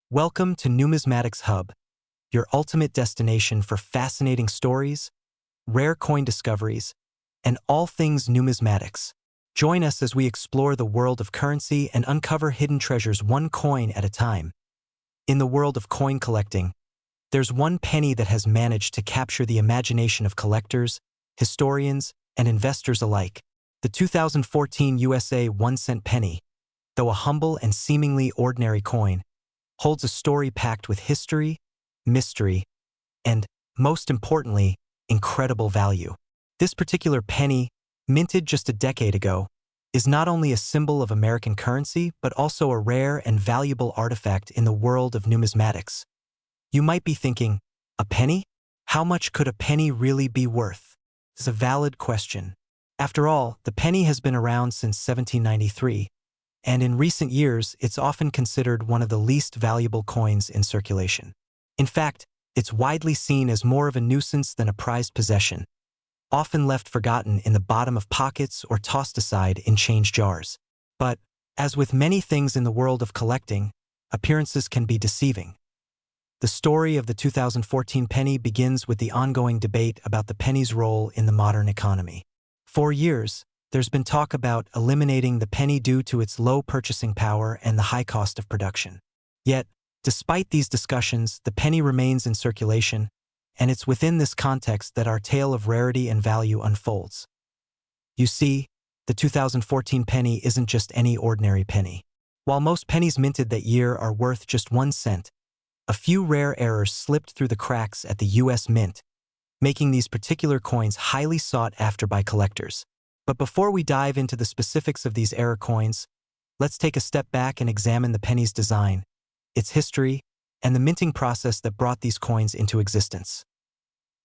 Welcome to Numismatics Hub, your ultimate destination for fascinating stories, rare coin discoveries, and all things numismatics. Join us as we explore the world of currency and uncover hidden treasures one coin at a time. In the world of coin collecting, there's one penny that has managed to capture the imagination of collectors, historians, and investors alike. The 2014 USA 1-cent penny, though a humble and seemingly ordinary coin, holds a story packed with history, mystery, and, most importantly, incredible value. This particular penny, minted just a decade ago, is not only a symbol of American currency but also a rare and valuable artifact in the world of numismatics. You might be thinking, a penny? How much could a penny really be worth? It's a valid question. After all, the penny has been around since 1793, and in recent years it's often considered one of the least valuable coins in circulation. In fact, it's widely seen as more of a nuisance than a prized possession, often left forgotten in the bottom of pockets or tossed aside in change jars. But, as with many things in the world of collecting, appearances can be deceiving. The story of the 2014 penny begins with the ongoing debate about the penny's role in the modern economy. For years, there's been talk about eliminating the penny due to its low purchasing power and the high cost of production. Yet, despite these discussions, the penny remains in circulation, and it's within this context that our tale of rarity and value unfolds. You see, the 2014 penny isn't just any ordinary penny. While most pennies minted that year are worth just 1 cent, a few rare errors slipped through the cracks at the U.S. Mint, making these particular coins highly sought after by collectors. But before we dive into the specifics of these error coins, let's take a step back and examine the penny's design, its history, and the minting process that brought these coins into existence.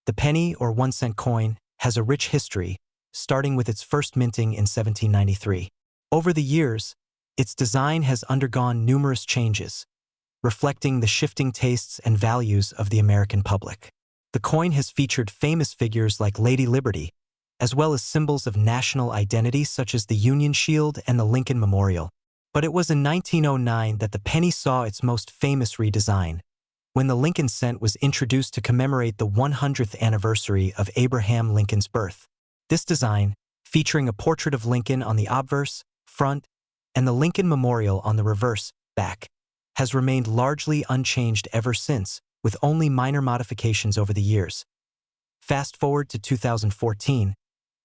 The penny, or 1-cent coin, has a rich history, starting with its first minting in 1793. Over the years, its design has undergone numerous changes, reflecting the shifting tastes and values of the American public. The coin has featured famous figures like Lady Liberty, as well as symbols of national identity such as the Union Shield and the Lincoln Memorial. But it was in 1909 that the penny saw its most famous redesign, when the Lincoln cent was introduced to commemorate the 100th anniversary of Abraham Lincoln's birth. This design, featuring a portrait of Lincoln on the obverse, front, and the Lincoln Memorial on the reverse, back, has remained largely unchanged ever since, with only minor modifications over the years. Fast forward to 2014,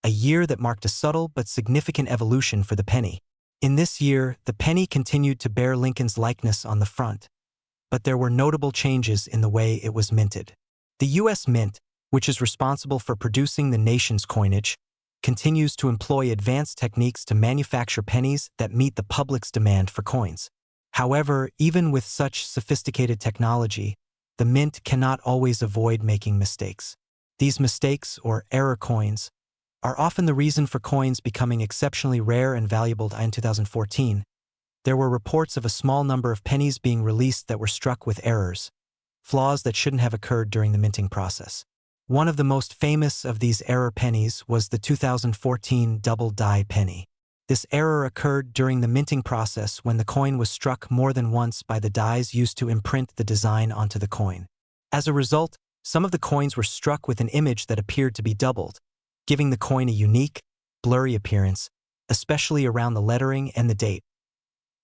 a year that marked a subtle but significant evolution for the penny. In this year, the penny continued to bear Lincoln's likeness on the front, but there were notable changes in the way it was minted. The U.S. Mint, which is responsible for producing the nation's coinage, continues to employ advanced techniques to manufacture pennies that meet the public's demand for coins. However, even with such sophisticated technology, the Mint cannot always avoid making mistakes. These mistakes, or error coins, are often the reason for coins becoming exceptionally rare and valuable. In 2014, there were reports of a small number of pennies being released that were struck with errors, flaws that shouldn't have occurred during the minting process. One of the most famous of these error pennies was the 2014 double die penny. This error occurred during the minting process when the coin was struck more than once by the dies used to imprint the design onto the coin. As a result, some of the coins were struck with an image that appeared to be doubled, giving the coin a unique, blurry appearance, especially around the lettering and the date.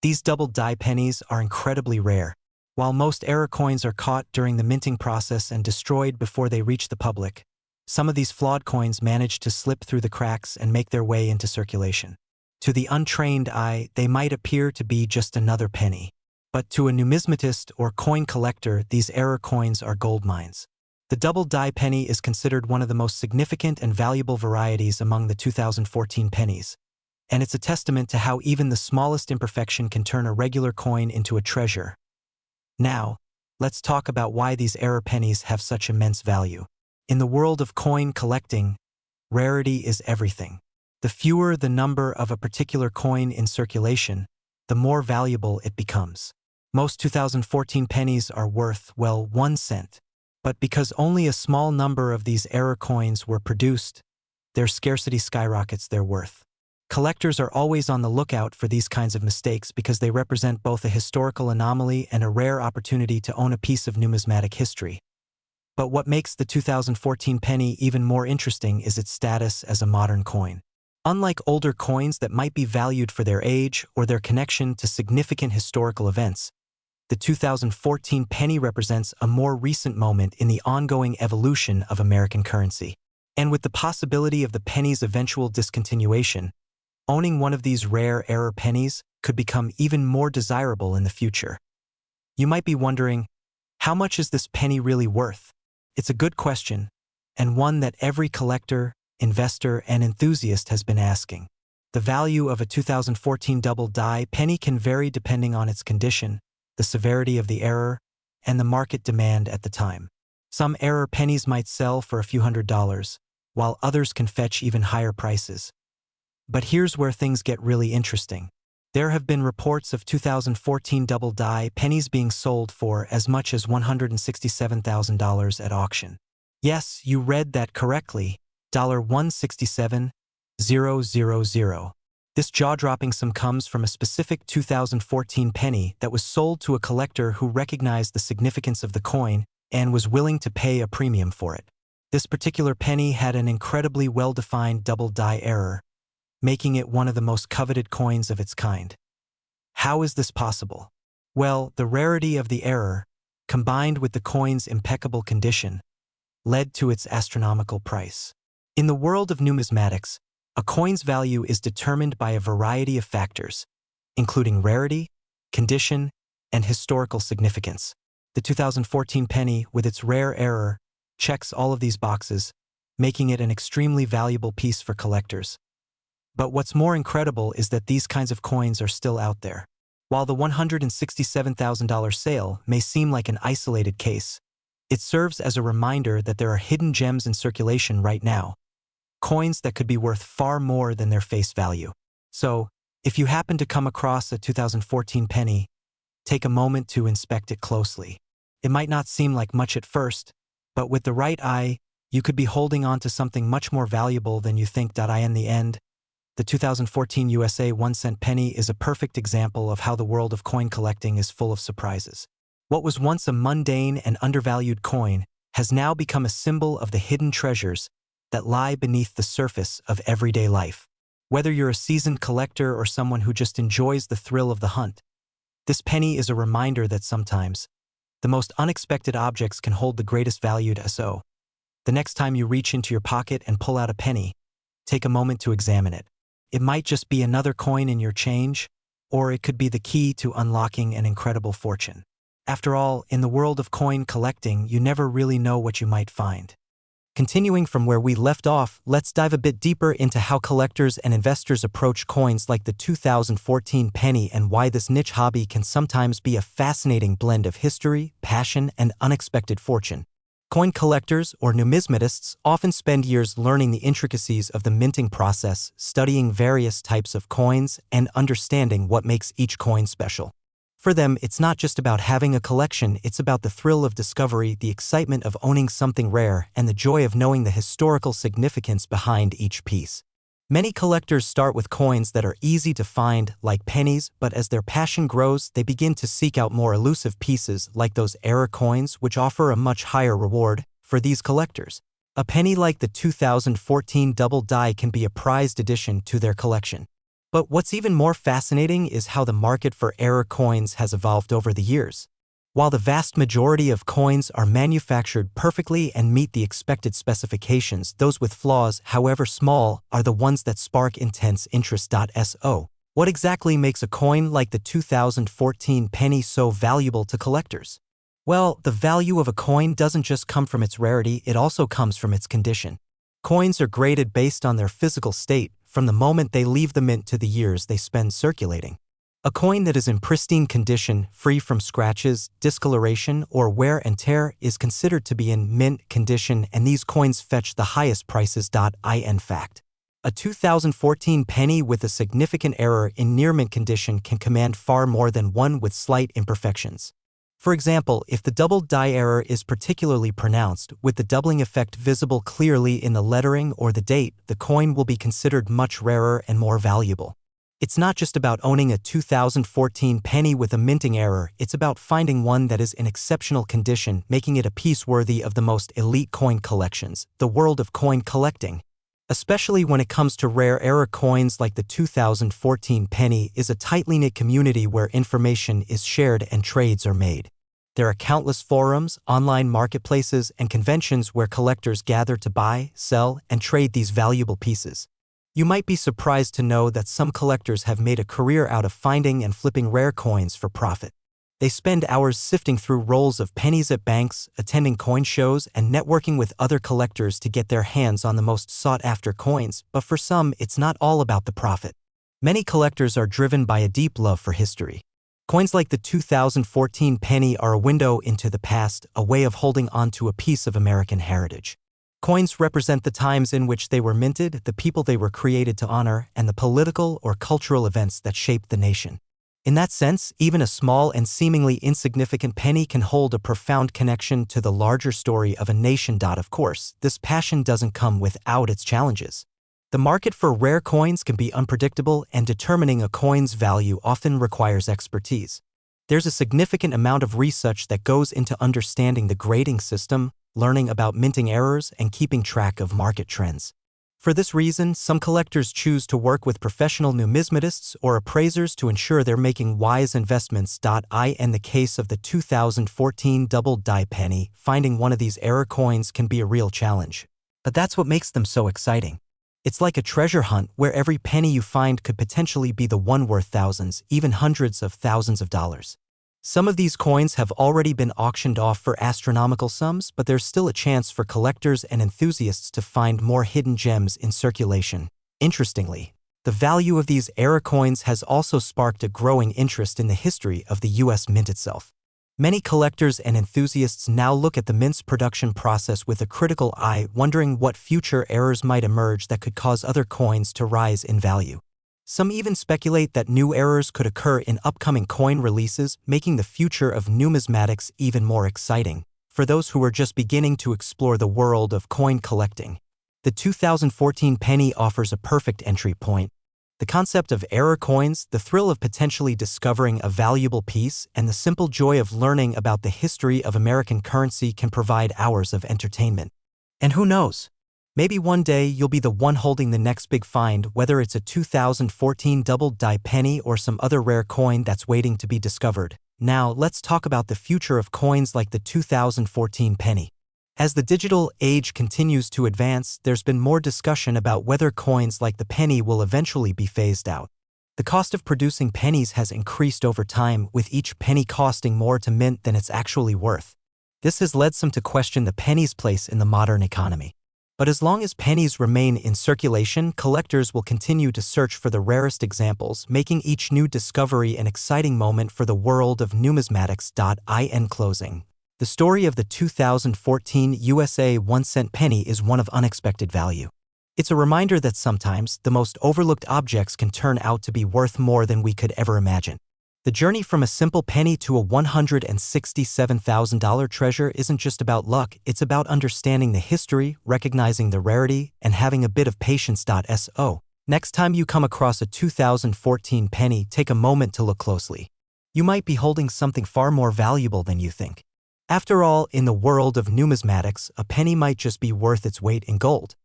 These double die pennies are incredibly rare. While most error coins are caught during the minting process and destroyed before they reach the public, some of these flawed coins manage to slip through the cracks and make their way into circulation. To the untrained eye, they might appear to be just another penny. But to a numismatist or coin collector, these error coins are gold mines. The double die penny is considered one of the most significant and valuable varieties among the 2014 pennies, and it's a testament to how even the smallest imperfection can turn a regular coin into a treasure. Now, let's talk about why these error pennies have such immense value. In the world of coin collecting, rarity is everything. The fewer the number of a particular coin in circulation, the more valuable it becomes. Most 2014 pennies are worth, well, 1 cent. But because only a small number of these error coins were produced, their scarcity skyrockets their worth. Collectors are always on the lookout for these kinds of mistakes because they represent both a historical anomaly and a rare opportunity to own a piece of numismatic history. But what makes the 2014 penny even more interesting is its status as a modern coin. Unlike older coins that might be valued for their age or their connection to significant historical events, the 2014 penny represents a more recent moment in the ongoing evolution of American currency. And with the possibility of the penny's eventual discontinuation, owning one of these rare error pennies could become even more desirable in the future. You might be wondering, how much is this penny really worth? It's a good question, and one that every collector, investor, and enthusiast has been asking. The value of a 2014 double die penny can vary depending on its condition, the severity of the error, and the market demand at the time. Some error pennies might sell for a few $100s, while others can fetch even higher prices. But here's where things get really interesting. There have been reports of 2014 double die pennies being sold for as much as $167,000 at auction. Yes, you read that correctly, $167,000. This jaw-dropping sum comes from a specific 2014 penny that was sold to a collector who recognized the significance of the coin and was willing to pay a premium for it. This particular penny had an incredibly well-defined double die error, making it one of the most coveted coins of its kind. How is this possible? Well, the rarity of the error, combined with the coin's impeccable condition, led to its astronomical price. In the world of numismatics, a coin's value is determined by a variety of factors, including rarity, condition, and historical significance. The 2014 penny, with its rare error, checks all of these boxes, making it an extremely valuable piece for collectors. But what's more incredible is that these kinds of coins are still out there. While the $167,000 sale may seem like an isolated case, it serves as a reminder that there are hidden gems in circulation right now, coins that could be worth far more than their face value. So, if you happen to come across a 2014 penny, take a moment to inspect it closely. It might not seem like much at first, but with the right eye, you could be holding on to something much more valuable than you think. In the end, the 2014 USA 1-cent penny is a perfect example of how the world of coin collecting is full of surprises. What was once a mundane and undervalued coin has now become a symbol of the hidden treasures that lie beneath the surface of everyday life. Whether you're a seasoned collector or someone who just enjoys the thrill of the hunt, this penny is a reminder that sometimes the most unexpected objects can hold the greatest value. So, the next time you reach into your pocket and pull out a penny, take a moment to examine it. It might just be another coin in your change, or it could be the key to unlocking an incredible fortune. After all, in the world of coin collecting, you never really know what you might find. Continuing from where we left off, let's dive a bit deeper into how collectors and investors approach coins like the 2014 penny and why this niche hobby can sometimes be a fascinating blend of history, passion, and unexpected fortune. Coin collectors, or numismatists, often spend years learning the intricacies of the minting process, studying various types of coins, and understanding what makes each coin special. For them, it's not just about having a collection, it's about the thrill of discovery, the excitement of owning something rare, and the joy of knowing the historical significance behind each piece. Many collectors start with coins that are easy to find, like pennies, but as their passion grows, they begin to seek out more elusive pieces, like those error coins, which offer a much higher reward. For these collectors, a penny like the 2014 double die can be a prized addition to their collection. But what's even more fascinating is how the market for error coins has evolved over the years. While the vast majority of coins are manufactured perfectly and meet the expected specifications, those with flaws, however small, are the ones that spark intense interest. So, what exactly makes a coin like the 2014 penny so valuable to collectors? Well, the value of a coin doesn't just come from its rarity, it also comes from its condition. Coins are graded based on their physical state, from the moment they leave the mint to the years they spend circulating. A coin that is in pristine condition, free from scratches, discoloration, or wear and tear is considered to be in mint condition, and these coins fetch the highest prices. In fact, a 2014 penny with a significant error in near mint condition can command far more than one with slight imperfections. For example, if the double die error is particularly pronounced, with the doubling effect visible clearly in the lettering or the date, the coin will be considered much rarer and more valuable. It's not just about owning a 2014 penny with a minting error, it's about finding one that is in exceptional condition, making it a piece worthy of the most elite coin collections, the world of coin collecting. Especially when it comes to rare error coins like the 2014 penny is a tightly knit community where information is shared and trades are made. There are countless forums, online marketplaces, and conventions where collectors gather to buy, sell, and trade these valuable pieces. You might be surprised to know that some collectors have made a career out of finding and flipping rare coins for profit. They spend hours sifting through rolls of pennies at banks, attending coin shows, and networking with other collectors to get their hands on the most sought-after coins, but for some, it's not all about the profit. Many collectors are driven by a deep love for history. Coins like the 2014 penny are a window into the past, a way of holding on to a piece of American heritage. Coins represent the times in which they were minted, the people they were created to honor, and the political or cultural events that shaped the nation. In that sense, even a small and seemingly insignificant penny can hold a profound connection to the larger story of a nation. Of course, this passion doesn't come without its challenges. The market for rare coins can be unpredictable, and determining a coin's value often requires expertise. There's a significant amount of research that goes into understanding the grading system, learning about minting errors, and keeping track of market trends. For this reason, some collectors choose to work with professional numismatists or appraisers to ensure they're making wise investments. In the case of the 2014 double die penny, finding one of these error coins can be a real challenge. But that's what makes them so exciting. It's like a treasure hunt where every penny you find could potentially be the one worth thousands, even hundreds of thousands of dollars. Some of these coins have already been auctioned off for astronomical sums, but there's still a chance for collectors and enthusiasts to find more hidden gems in circulation. Interestingly, the value of these error coins has also sparked a growing interest in the history of the U.S. Mint itself. Many collectors and enthusiasts now look at the mint's production process with a critical eye, wondering what future errors might emerge that could cause other coins to rise in value. Some even speculate that new errors could occur in upcoming coin releases, making the future of numismatics even more exciting. For those who are just beginning to explore the world of coin collecting, the 2014 penny offers a perfect entry point. The concept of error coins, the thrill of potentially discovering a valuable piece, and the simple joy of learning about the history of American currency can provide hours of entertainment. And who knows? Maybe one day you'll be the one holding the next big find, whether it's a 2014 double die penny or some other rare coin that's waiting to be discovered. Now, let's talk about the future of coins like the 2014 penny. As the digital age continues to advance, there's been more discussion about whether coins like the penny will eventually be phased out. The cost of producing pennies has increased over time, with each penny costing more to mint than it's actually worth. This has led some to question the penny's place in the modern economy. But as long as pennies remain in circulation, collectors will continue to search for the rarest examples, making each new discovery an exciting moment for the world of numismatics. In closing, the story of the 2014 USA 1-cent penny is one of unexpected value. It's a reminder that sometimes the most overlooked objects can turn out to be worth more than we could ever imagine. The journey from a simple penny to a $167,000 treasure isn't just about luck, it's about understanding the history, recognizing the rarity, and having a bit of patience. Next time you come across a 2014 penny, take a moment to look closely. You might be holding something far more valuable than you think. After all, in the world of numismatics, a penny might just be worth its weight in gold.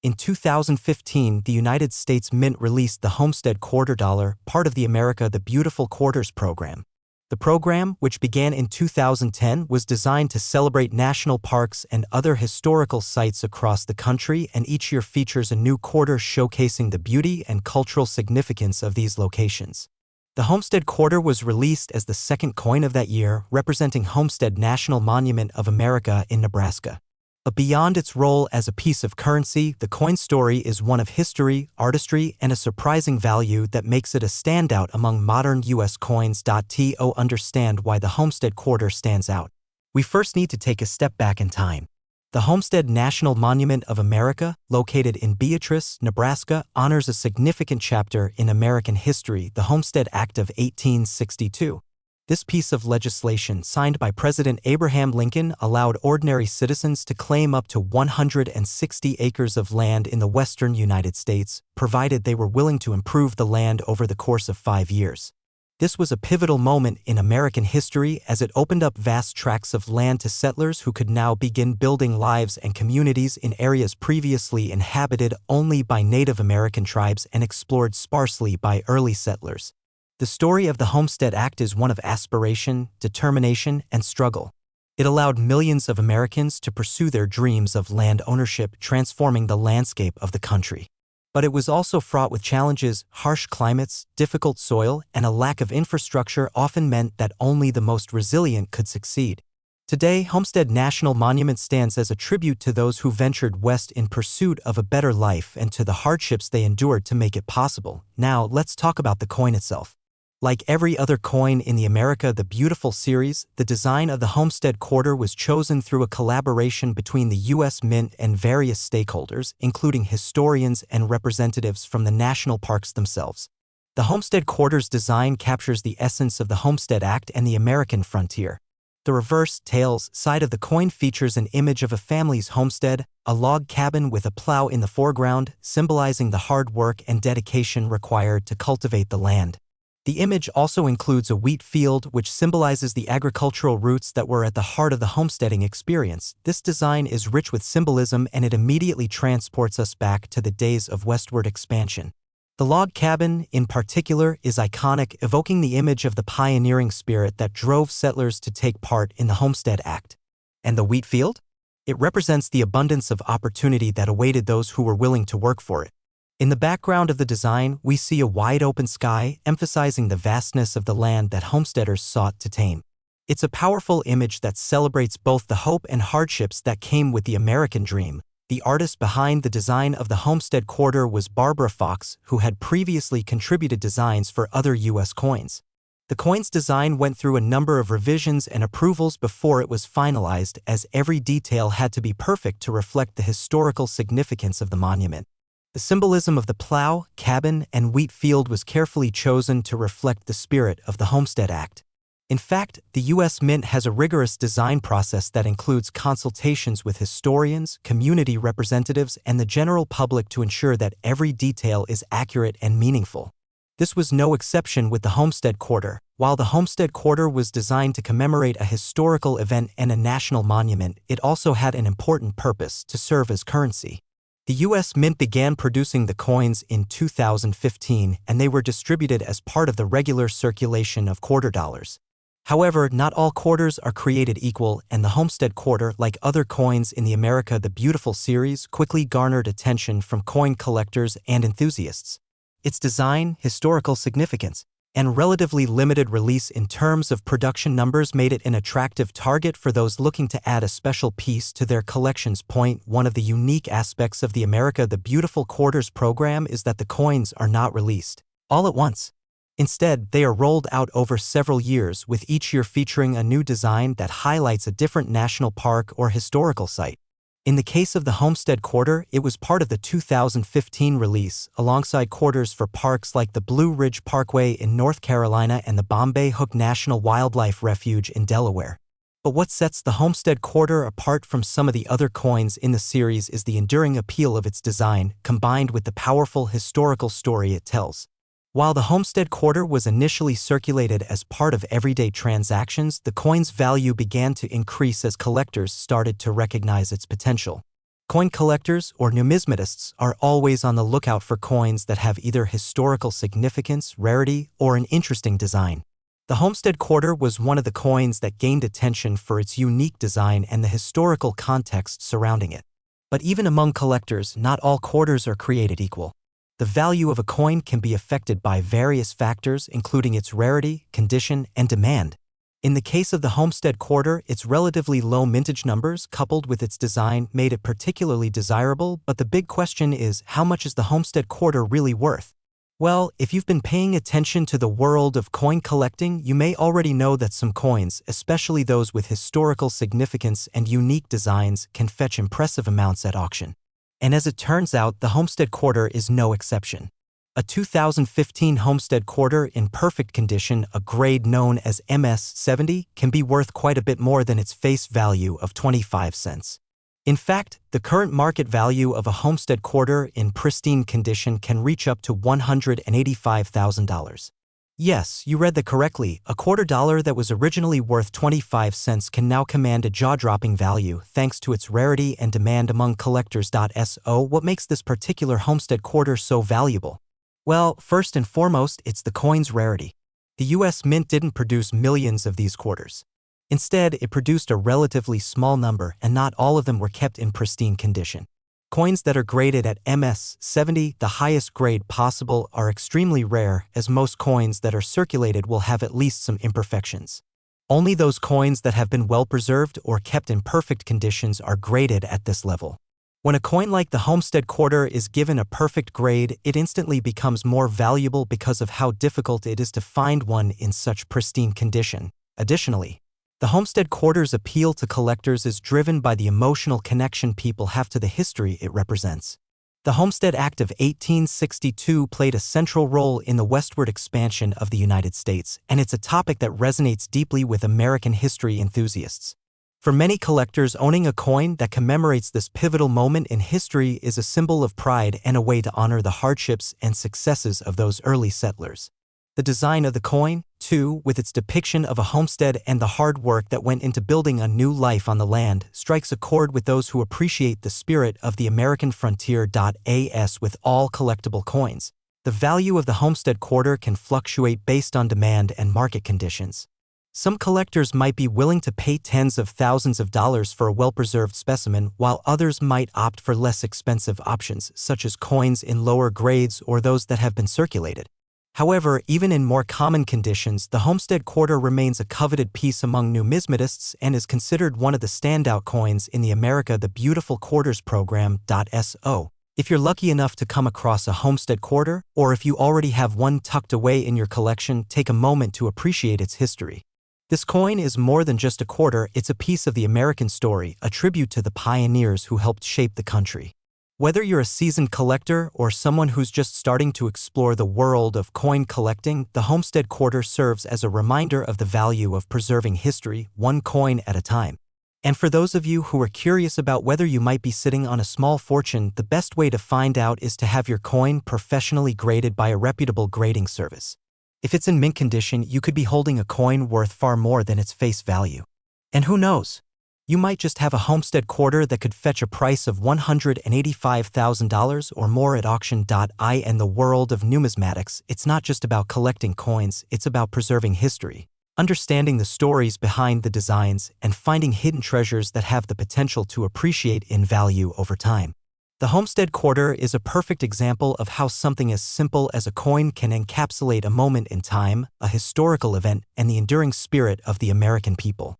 In 2015, the United States Mint released the Homestead Quarter Dollar, part of the America the Beautiful Quarters program. The program, which began in 2010, was designed to celebrate national parks and other historical sites across the country, and each year features a new quarter showcasing the beauty and cultural significance of these locations. The Homestead Quarter was released as the second coin of that year, representing Homestead National Monument of America in Nebraska. But beyond its role as a piece of currency, the coin story is one of history, artistry, and a surprising value that makes it a standout among modern U.S. coins. To understand why the Homestead Quarter stands out, we first need to take a step back in time. The Homestead National Monument of America, located in Beatrice, Nebraska, honors a significant chapter in American history, the Homestead Act of 1862. This piece of legislation, signed by President Abraham Lincoln, allowed ordinary citizens to claim up to 160 acres of land in the western United States, provided they were willing to improve the land over the course of 5 years. This was a pivotal moment in American history as it opened up vast tracts of land to settlers who could now begin building lives and communities in areas previously inhabited only by Native American tribes and explored sparsely by early settlers. The story of the Homestead Act is one of aspiration, determination, and struggle. It allowed millions of Americans to pursue their dreams of land ownership, transforming the landscape of the country. But it was also fraught with challenges. Harsh climates, difficult soil, and a lack of infrastructure often meant that only the most resilient could succeed. Today, Homestead National Monument stands as a tribute to those who ventured west in pursuit of a better life and to the hardships they endured to make it possible. Now, let's talk about the coin itself. Like every other coin in the America the Beautiful series, the design of the Homestead Quarter was chosen through a collaboration between the U.S. Mint and various stakeholders, including historians and representatives from the national parks themselves. The Homestead Quarter's design captures the essence of the Homestead Act and the American frontier. The reverse tails side of the coin features an image of a family's homestead, a log cabin with a plow in the foreground, symbolizing the hard work and dedication required to cultivate the land. The image also includes a wheat field, which symbolizes the agricultural roots that were at the heart of the homesteading experience. This design is rich with symbolism, and it immediately transports us back to the days of westward expansion. The log cabin, in particular, is iconic, evoking the image of the pioneering spirit that drove settlers to take part in the Homestead Act. And the wheat field? It represents the abundance of opportunity that awaited those who were willing to work for it. In the background of the design, we see a wide-open sky, emphasizing the vastness of the land that homesteaders sought to tame. It's a powerful image that celebrates both the hope and hardships that came with the American dream. The artist behind the design of the Homestead Quarter was Barbara Fox, who had previously contributed designs for other U.S. coins. The coin's design went through a number of revisions and approvals before it was finalized, as every detail had to be perfect to reflect the historical significance of the monument. The symbolism of the plow, cabin, and wheat field was carefully chosen to reflect the spirit of the Homestead Act. In fact, the U.S. Mint has a rigorous design process that includes consultations with historians, community representatives, and the general public to ensure that every detail is accurate and meaningful. This was no exception with the Homestead Quarter. While the Homestead Quarter was designed to commemorate a historical event and a national monument, it also had an important purpose: to serve as currency. The U.S. Mint began producing the coins in 2015, and they were distributed as part of the regular circulation of quarter dollars. However, not all quarters are created equal, and the Homestead Quarter, like other coins in the America the Beautiful series, quickly garnered attention from coin collectors and enthusiasts. Its design, historical significance, and relatively limited release in terms of production numbers made it an attractive target for those looking to add a special piece to their collections. One of the unique aspects of the America the Beautiful Quarters program is that the coins are not released all at once. Instead, they are rolled out over several years, with each year featuring a new design that highlights a different national park or historical site. In the case of the Homestead Quarter, it was part of the 2015 release, alongside quarters for parks like the Blue Ridge Parkway in North Carolina and the Bombay Hook National Wildlife Refuge in Delaware. But what sets the Homestead Quarter apart from some of the other coins in the series is the enduring appeal of its design, combined with the powerful historical story it tells. While the Homestead Quarter was initially circulated as part of everyday transactions, the coin's value began to increase as collectors started to recognize its potential. Coin collectors, or numismatists, are always on the lookout for coins that have either historical significance, rarity, or an interesting design. The Homestead Quarter was one of the coins that gained attention for its unique design and the historical context surrounding it. But even among collectors, not all quarters are created equal. The value of a coin can be affected by various factors, including its rarity, condition, and demand. In the case of the Homestead Quarter, its relatively low mintage numbers coupled with its design made it particularly desirable, but the big question is, how much is the Homestead Quarter really worth? Well, if you've been paying attention to the world of coin collecting, you may already know that some coins, especially those with historical significance and unique designs, can fetch impressive amounts at auction. And as it turns out, the Homestead Quarter is no exception. A 2015 Homestead quarter in perfect condition, a grade known as MS-70, can be worth quite a bit more than its face value of 25 cents. In fact, the current market value of a Homestead quarter in pristine condition can reach up to $185,000. Yes, you read that correctly. A quarter dollar that was originally worth 25 cents can now command a jaw-dropping value thanks to its rarity and demand among collectors. So, what makes this particular Homestead quarter so valuable? Well, first and foremost, it's the coin's rarity. The U.S. Mint didn't produce millions of these quarters. Instead, it produced a relatively small number, and not all of them were kept in pristine condition. Coins that are graded at MS-70, the highest grade possible, are extremely rare, as most coins that are circulated will have at least some imperfections. Only those coins that have been well preserved or kept in perfect conditions are graded at this level. When a coin like the Homestead quarter is given a perfect grade, it instantly becomes more valuable because of how difficult it is to find one in such pristine condition. Additionally, the Homestead quarter's appeal to collectors is driven by the emotional connection people have to the history it represents. The Homestead Act of 1862 played a central role in the westward expansion of the United States, and it's a topic that resonates deeply with American history enthusiasts. For many collectors, owning a coin that commemorates this pivotal moment in history is a symbol of pride and a way to honor the hardships and successes of those early settlers. The design of the coin, too, with its depiction of a homestead and the hard work that went into building a new life on the land, strikes a chord with those who appreciate the spirit of the American frontier. As with all collectible coins, the value of the Homestead quarter can fluctuate based on demand and market conditions. Some collectors might be willing to pay tens of thousands of dollars for a well-preserved specimen, while others might opt for less expensive options, such as coins in lower grades or those that have been circulated. However, even in more common conditions, the Homestead quarter remains a coveted piece among numismatists and is considered one of the standout coins in the America the Beautiful Quarters program. So, if you're lucky enough to come across a Homestead quarter, or if you already have one tucked away in your collection, take a moment to appreciate its history. This coin is more than just a quarter, it's a piece of the American story, a tribute to the pioneers who helped shape the country. Whether you're a seasoned collector or someone who's just starting to explore the world of coin collecting, the Homestead quarter serves as a reminder of the value of preserving history, one coin at a time. And for those of you who are curious about whether you might be sitting on a small fortune, the best way to find out is to have your coin professionally graded by a reputable grading service. If it's in mint condition, you could be holding a coin worth far more than its face value. And who knows? You might just have a Homestead quarter that could fetch a price of $185,000 or more at auction. In the world of numismatics, it's not just about collecting coins, it's about preserving history, understanding the stories behind the designs, and finding hidden treasures that have the potential to appreciate in value over time. The Homestead quarter is a perfect example of how something as simple as a coin can encapsulate a moment in time, a historical event, and the enduring spirit of the American people.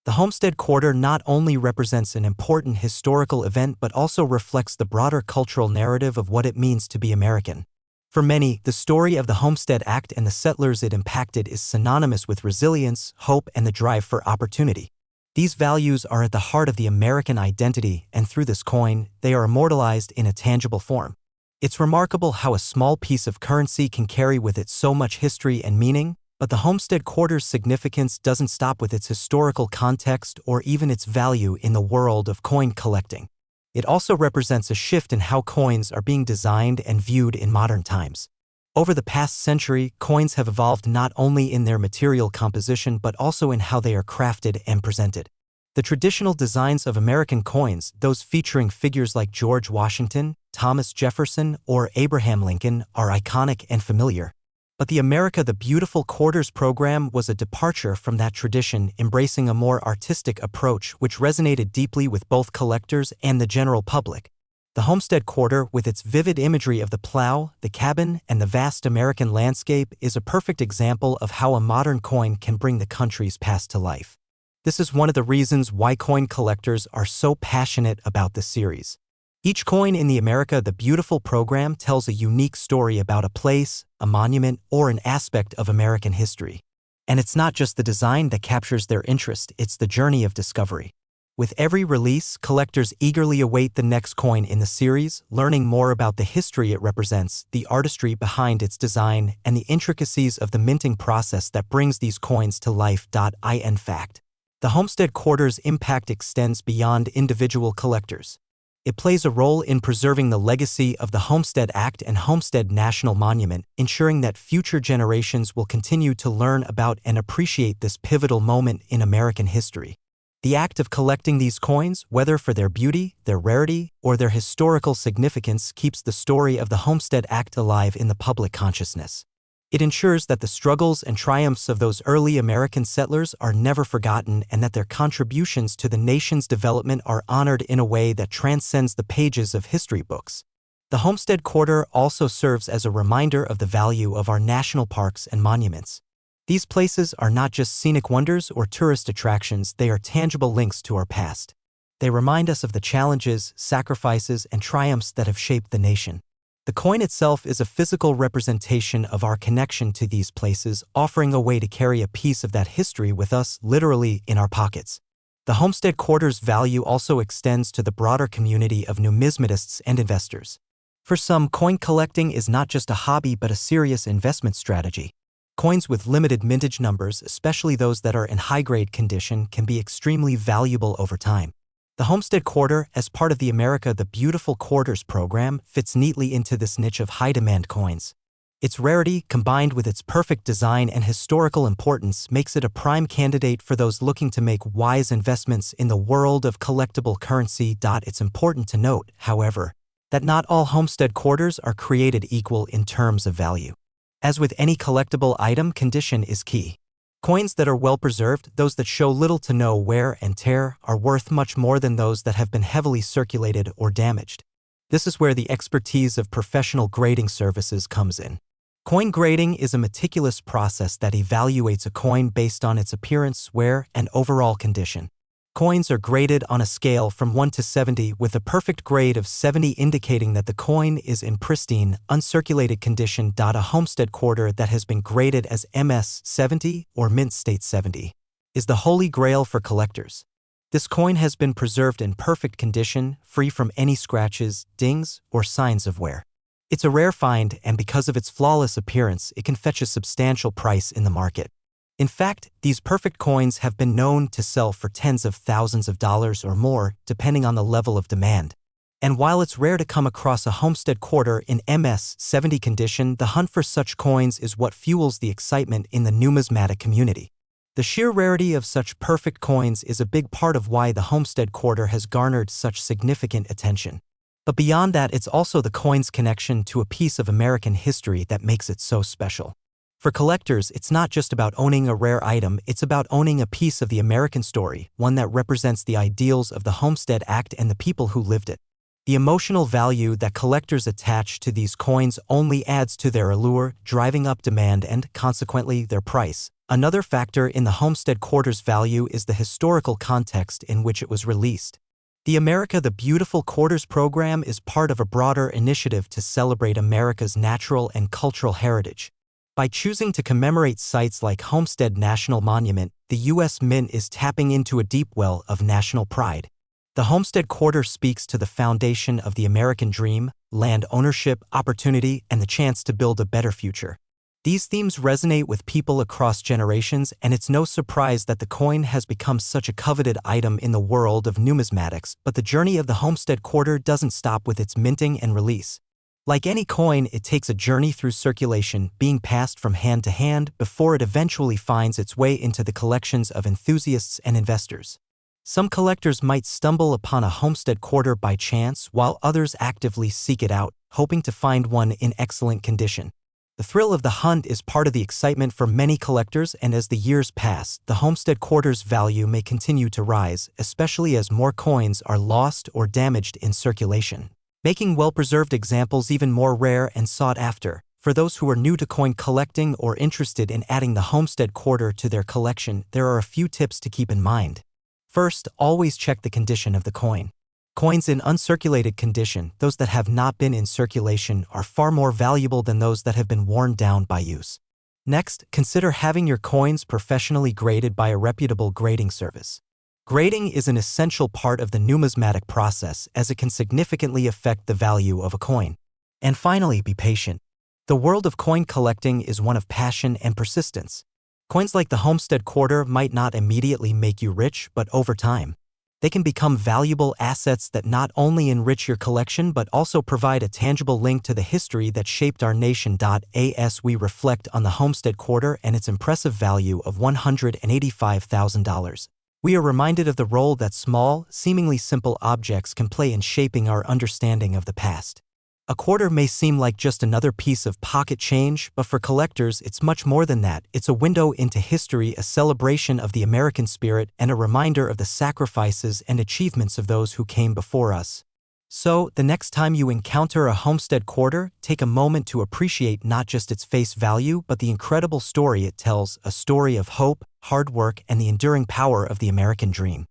The Homestead quarter not only represents an important historical event but also reflects the broader cultural narrative of what it means to be American. For many, the story of the Homestead Act and the settlers it impacted is synonymous with resilience, hope, and the drive for opportunity. These values are at the heart of the American identity, and through this coin, they are immortalized in a tangible form. It's remarkable how a small piece of currency can carry with it so much history and meaning, but the Homestead quarter's significance doesn't stop with its historical context or even its value in the world of coin collecting. It also represents a shift in how coins are being designed and viewed in modern times. Over the past century, coins have evolved not only in their material composition but also in how they are crafted and presented. The traditional designs of American coins, those featuring figures like George Washington, Thomas Jefferson, or Abraham Lincoln, are iconic and familiar. But the America the Beautiful Quarters program was a departure from that tradition, embracing a more artistic approach which resonated deeply with both collectors and the general public. The Homestead quarter, with its vivid imagery of the plow, the cabin, and the vast American landscape, is a perfect example of how a modern coin can bring the country's past to life. This is one of the reasons why coin collectors are so passionate about this series. Each coin in the America the Beautiful program tells a unique story about a place, a monument, or an aspect of American history. And it's not just the design that captures their interest, it's the journey of discovery. With every release, collectors eagerly await the next coin in the series, learning more about the history it represents, the artistry behind its design, and the intricacies of the minting process that brings these coins to life. In fact, the Homestead Quarter's impact extends beyond individual collectors. It plays a role in preserving the legacy of the Homestead Act and Homestead National Monument, ensuring that future generations will continue to learn about and appreciate this pivotal moment in American history. The act of collecting these coins, whether for their beauty, their rarity, or their historical significance, keeps the story of the Homestead Act alive in the public consciousness. It ensures that the struggles and triumphs of those early American settlers are never forgotten and that their contributions to the nation's development are honored in a way that transcends the pages of history books. The Homestead Quarter also serves as a reminder of the value of our national parks and monuments. These places are not just scenic wonders or tourist attractions, they are tangible links to our past. They remind us of the challenges, sacrifices, and triumphs that have shaped the nation. The coin itself is a physical representation of our connection to these places, offering a way to carry a piece of that history with us, literally, in our pockets. The Homestead Quarter's value also extends to the broader community of numismatists and investors. For some, coin collecting is not just a hobby but a serious investment strategy. Coins with limited mintage numbers, especially those that are in high-grade condition, can be extremely valuable over time. The Homestead Quarter, as part of the America the Beautiful Quarters program, fits neatly into this niche of high-demand coins. Its rarity, combined with its perfect design and historical importance, makes it a prime candidate for those looking to make wise investments in the world of collectible currency. It's important to note, however, that not all Homestead Quarters are created equal in terms of value. As with any collectible item, condition is key. Coins that are well preserved, those that show little to no wear and tear, are worth much more than those that have been heavily circulated or damaged. This is where the expertise of professional grading services comes in. Coin grading is a meticulous process that evaluates a coin based on its appearance, wear, and overall condition. Coins are graded on a scale from 1 to 70, with a perfect grade of 70 indicating that the coin is in pristine, uncirculated condition. A Homestead Quarter that has been graded as MS 70 or Mint State 70 is the holy grail for collectors. This coin has been preserved in perfect condition, free from any scratches, dings, or signs of wear. It's a rare find, and because of its flawless appearance, it can fetch a substantial price in the market. In fact, these perfect coins have been known to sell for tens of thousands of dollars or more, depending on the level of demand. And while it's rare to come across a Homestead Quarter in MS 70 condition, the hunt for such coins is what fuels the excitement in the numismatic community. The sheer rarity of such perfect coins is a big part of why the Homestead Quarter has garnered such significant attention. But beyond that, it's also the coin's connection to a piece of American history that makes it so special. For collectors, it's not just about owning a rare item, it's about owning a piece of the American story, one that represents the ideals of the Homestead Act and the people who lived it. The emotional value that collectors attach to these coins only adds to their allure, driving up demand and, consequently, their price. Another factor in the Homestead Quarter's value is the historical context in which it was released. The America the Beautiful Quarters program is part of a broader initiative to celebrate America's natural and cultural heritage. By choosing to commemorate sites like Homestead National Monument, the U.S. Mint is tapping into a deep well of national pride. The Homestead Quarter speaks to the foundation of the American dream, land ownership, opportunity, and the chance to build a better future. These themes resonate with people across generations, and it's no surprise that the coin has become such a coveted item in the world of numismatics. But the journey of the Homestead Quarter doesn't stop with its minting and release. Like any coin, it takes a journey through circulation, being passed from hand to hand before it eventually finds its way into the collections of enthusiasts and investors. Some collectors might stumble upon a Homestead Quarter by chance, while others actively seek it out, hoping to find one in excellent condition. The thrill of the hunt is part of the excitement for many collectors, and as the years pass, the Homestead Quarter's value may continue to rise, especially as more coins are lost or damaged in circulation, making well-preserved examples even more rare and sought after. For those who are new to coin collecting or interested in adding the Homestead Quarter to their collection, there are a few tips to keep in mind. First, always check the condition of the coin. Coins in uncirculated condition, those that have not been in circulation, are far more valuable than those that have been worn down by use. Next, consider having your coins professionally graded by a reputable grading service. Grading is an essential part of the numismatic process as it can significantly affect the value of a coin. And finally, be patient. The world of coin collecting is one of passion and persistence. Coins like the Homestead Quarter might not immediately make you rich, but over time, they can become valuable assets that not only enrich your collection but also provide a tangible link to the history that shaped our nation. As we reflect on the Homestead Quarter and its impressive value of $185,000, we are reminded of the role that small, seemingly simple objects can play in shaping our understanding of the past. A quarter may seem like just another piece of pocket change, but for collectors, it's much more than that. It's a window into history, a celebration of the American spirit, and a reminder of the sacrifices and achievements of those who came before us. So, the next time you encounter a Homestead Quarter, take a moment to appreciate not just its face value, but the incredible story it tells, a story of hope, hard work, and the enduring power of the American dream.